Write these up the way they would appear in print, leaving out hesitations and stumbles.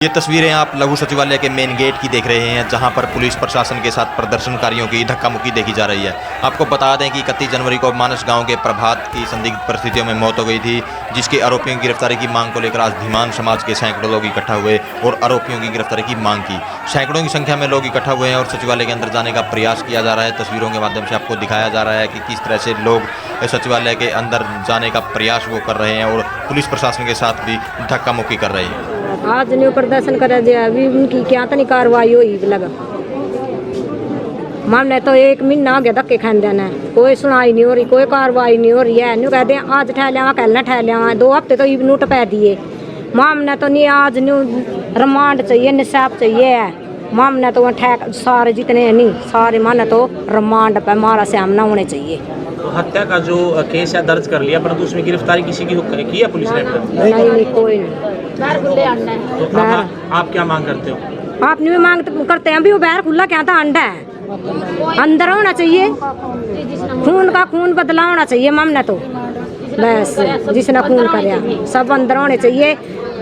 ये तस्वीरें आप लघु सचिवालय के मेन गेट की देख रहे हैं, जहां पर पुलिस प्रशासन के साथ प्रदर्शनकारियों की धक्का मुक्की देखी जा रही है। आपको बता दें कि 31 जनवरी को मानस गांव के प्रभात की संदिग्ध परिस्थितियों में मौत हो गई थी, जिसके आरोपियों की गिरफ्तारी की मांग को लेकर आज धीमान समाज के सैकड़ों लोग इकट्ठा हुए और आरोपियों की गिरफ्तारी की मांग की। सैकड़ों की संख्या में लोग इकट्ठा हुए हैं और सचिवालय के अंदर जाने का प्रयास किया जा रहा है। तस्वीरों के माध्यम से आपको दिखाया जा रहा है कि किस तरह से लोग सचिवालय के अंदर जाने का प्रयास वो कर रहे हैं और पुलिस प्रशासन के साथ भी धक्का मुक्की कर रहे हैं। आज न्यू प्रदर्शन करे जे अभी उनकी क्या तनी कार्रवाई हुई लगा। हमने तो एक महीना हो गया धक्के खान देना, कोई सुनाई नहीं हो रही, कोई कार्रवाई नहीं हो रही है। न्यू कहते हैं आज ठहर लिया, कल न ठहर लिया, 2 हफ्ते तो नोट पै दिए। मामने तो नहीं आज न्यू रिमांड चाहिए, निसाब चाहिए है। मामने तो ठहर सारे जितने नहीं सारे माने तो रिमांड पे मारा सामना होने चाहिए। तो हत्या का जो केस है दर्ज कर लिया, परंतु उसमें गिरफ्तारी किसी की है पुलिस ने? नहीं कोई नहीं। तो आप क्या मांग करते हो? आप नहीं मांग करते हैं अभी वो बाहर खुला क्या था, अंडा है अंदर होना चाहिए, खून का खून बदला होना चाहिए। मामला तो बस जिसने खून कराया सब अंदर होने चाहिए,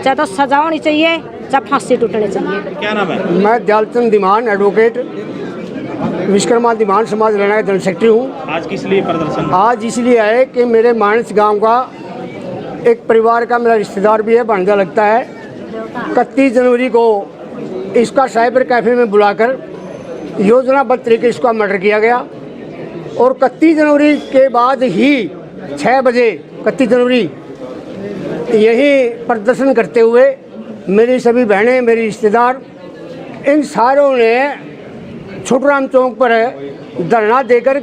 चाहे तो सजा होनी चाहिए, चाहे फांसी टूटनी चाहिए। क्या नाम है? मैं दयालचंद दीमान एडवोकेट विश्वकर्मा दीमान समाज लड़ाई दल सेक्रेटरी हूँ। आज किस लिए प्रदर्शन? आज इसलिए आए कि मेरे मानस गांव का एक परिवार का मेरा रिश्तेदार भी है, भांजा लगता है। 31 जनवरी को इसका साइबर कैफे में बुलाकर योजनाबद्ध तरीके से इसका मर्डर किया गया और 31 जनवरी के बाद ही 6 बजे 31 जनवरी यही प्रदर्शन करते हुए मेरी सभी बहनें, मेरे रिश्तेदार, इन सारों ने छोटूराम चौक पर धरना देकर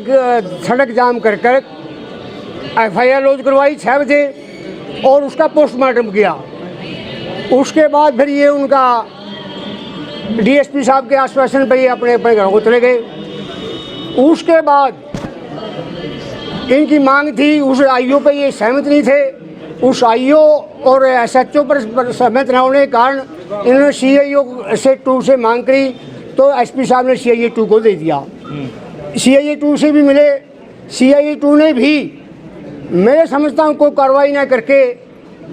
सड़क जाम कर FIR लॉन्च करवाई 6 बजे और उसका पोस्टमार्टम किया। उसके बाद फिर ये उनका DSP साहब के आश्वासन पर ये अपने अपने घरों को चले गए। उसके बाद इनकी मांग थी, उस IO पे ये सहमत नहीं थे। उस IO और SHO पर सहमत न होने के कारण इन्होंने CIO से 2 से मांग करी, तो SP साहब ने CIA 2 को दे दिया। CIA 2 से भी मिले, CIA 2 ने भी मैं समझता हूँ कोई कार्रवाई ना करके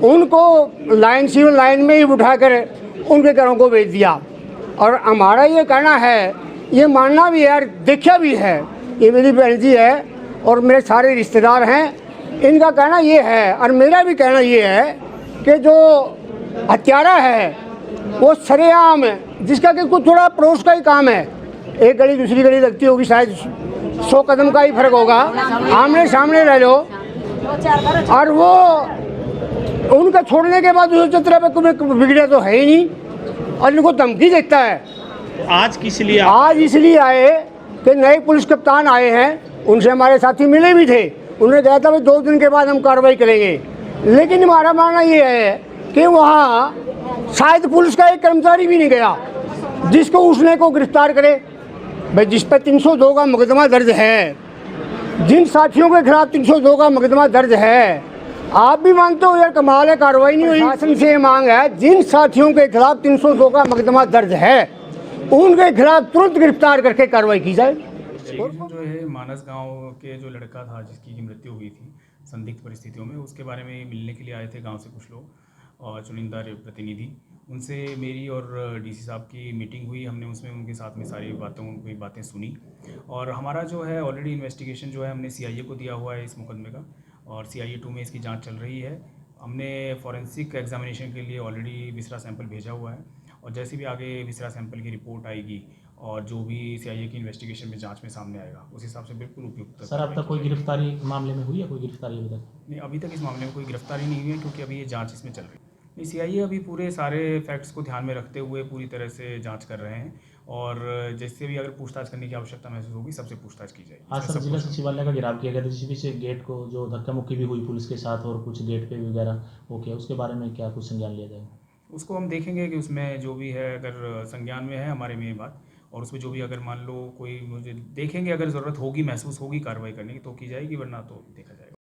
उनको सिविल लाइन में ही उठाकर उनके घरों को भेज दिया। और हमारा ये कहना है, ये मानना भी है, देखा भी है, ये मेरी बहन जी है और मेरे सारे रिश्तेदार हैं, इनका कहना ये है और मेरा भी कहना ये है कि जो हत्यारा है वो सरेआम है, जिसका कि कुछ थोड़ा पड़ोस का ही काम है, एक गली दूसरी गली लगती होगी, शायद 100 कदम का ही फर्क होगा, आमने सामने रह लो, और वो उनका छोड़ने के बाद उस चित्र पे कोई बिगड़े तो है ही नहीं और इनको धमकी देता है। आज किस लिए? आज इसलिए आए कि नए पुलिस कप्तान आए हैं, उनसे हमारे साथी मिले भी थे। उन्होंने कहा था भाई 2 दिन के बाद हम कार्रवाई करेंगे, लेकिन हमारा मानना ये है कि वहाँ शायद पुलिस का एक कर्मचारी भी नहीं गया जिसको उसने को गिरफ्तार करे। भाई जिस पर 302 का मुकदमा दर्ज है, जिन साथियों के खिलाफ 302 का मुकदमा दर्ज है, आप भी मानते हो यार कमाल है, कार्रवाई नहीं हुई। शासन से मांग है जिन साथियों के खिलाफ 302 का मुकदमा दर्ज है उनके खिलाफ तुरंत गिरफ्तार करके कार्रवाई की जाए। जो है मानस गांव के जो लड़का था जिसकी मृत्यु हुई थी संदिग्ध परिस्थितियों में, उसके बारे में मिलने के लिए आए थे गांव से कुछ लोग और चुनिंदा प्रतिनिधि। उनसे मेरी और DC साहब की मीटिंग हुई, हमने उसमें उनके साथ में सारी बातें सुनी और हमारा जो है ऑलरेडी इन्वेस्टिगेशन जो है हमने CIA को दिया हुआ है इस मुकदमे का और CIA 2 में इसकी जांच चल रही है। हमने फॉरेंसिक एग्जामिनेशन के लिए ऑलरेडी विसरा सैंपल भेजा हुआ है और जैसे भी आगे विसरा सैंपल की रिपोर्ट आएगी और जो भी CIA की इन्वेस्टिगेशन में जांच में सामने आएगा उस हिसाब से बिल्कुल उपयुक्त। सर अब तक कोई गिरफ्तारी मामले में हुई है? कोई गिरफ्तारी अभी तक नहीं, अभी तक इस मामले में कोई गिरफ्तारी नहीं हुई है क्योंकि अभी ये जांच इसमें चल रही है। नहीं, CIA अभी पूरे सारे फैक्ट्स को ध्यान में रखते हुए पूरी तरह से जांच कर रहे हैं और जैसे भी अगर पूछताछ करने की आवश्यकता महसूस होगी सबसे पूछताछ की जाएगी। आज सर जिला सचिवालय का घेराव किया गया था, जिस बीच गेट को जो धक्का मुक्की भी हुई पुलिस के साथ और कुछ गेट पे वगैरह हो गया, उसके बारे में क्या कुछ संज्ञान लिया जाएगा? उसको हम देखेंगे कि उसमें जो भी है अगर संज्ञान में है हमारे में ये बात, और उसमें जो भी अगर मान लो कोई मुझे देखेंगे अगर ज़रूरत होगी महसूस होगी कार्रवाई करने की तो की जाएगी, वरना तो देखा जाएगा।